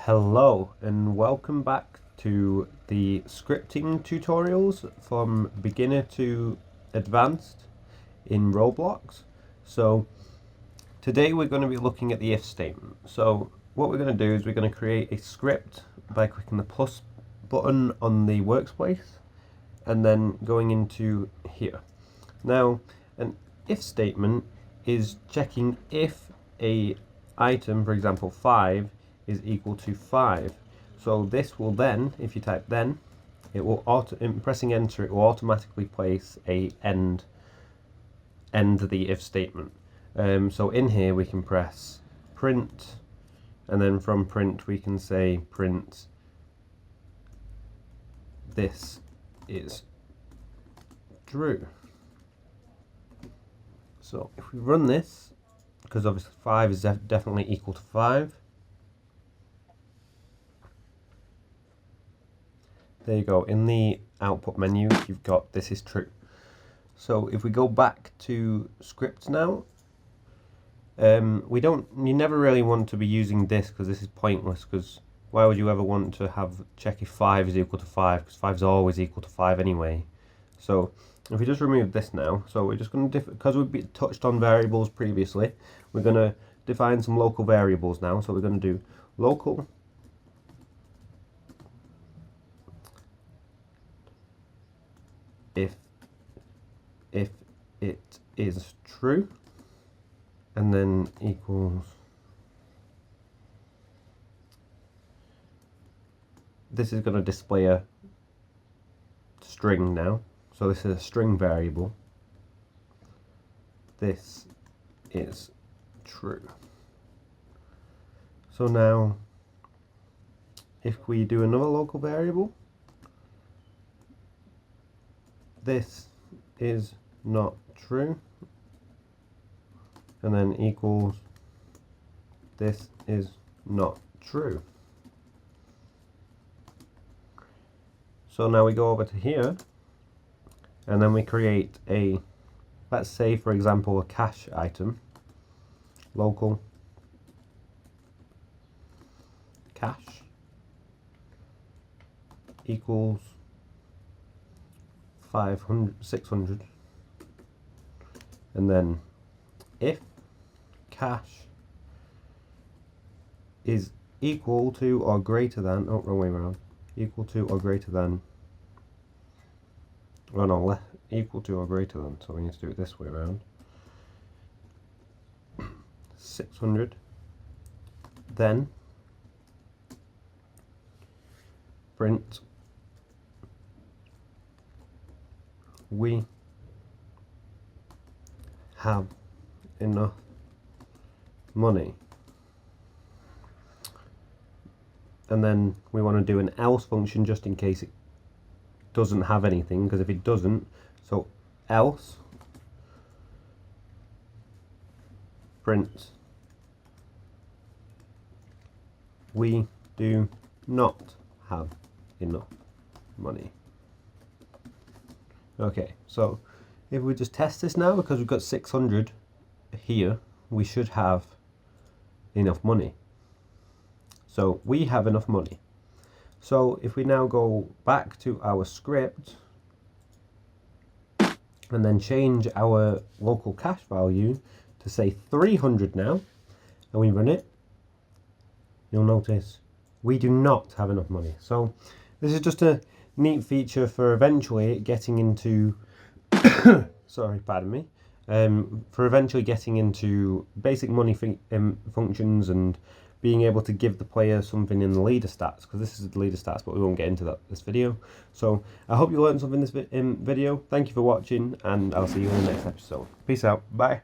Hello and welcome back to the scripting tutorials from beginner to advanced in Roblox. So today we're going to be looking at the if statement. So what we're going to do is we're going to create a script by clicking the plus button on the workspace and then going into here. Now an if statement is checking if a item, for example 5, is equal to 5. So this will then, if you type then, it will pressing enter, it will automatically place a end the if statement. So in here we can press print, and then from print we can say print this is true. So if we run this, because obviously 5 is definitely equal to 5. There you go, in the output menu you've got this is true. So if we go back to scripts now, you never really want to be using this because this is pointless, because why would you ever want to check if 5 is equal to 5, because 5 is always equal to 5 anyway. So if we just remove this now, so we're just going to, because we've touched on variables previously, we're going to define some local variables now. So we're going to do local if it is true, and then equals, this is going to display a string now, so this is a string variable. This is true. So now if we do another local variable, this is not true, and then equals, this is not true. So now we go over to here and then we create a, let's say for example, a cash item. Local cash equals 600, and then if cash is equal to or greater than, oh, wrong way around, equal to or greater than, oh no, equal to or greater than, so we need to do it this way around, 600, then print we have enough money. And then we want to do an else function just in case it doesn't have anything, because if it doesn't, so else print we do not have enough money. Okay, so if we just test this now, because we've got 600 here, we should have enough money. So we have enough money. So if we now go back to our script and then change our local cash value to say 300 now, and we run it, you'll notice we do not have enough money. So this is just a neat feature for eventually getting into sorry, pardon me, for eventually getting into basic money functions and being able to give the player something in the leader stats, because this is the leader stats, but we won't get into that this video. So I hope you learned something in this video. Thank you for watching, and I'll see you in the next episode. Peace out. Bye.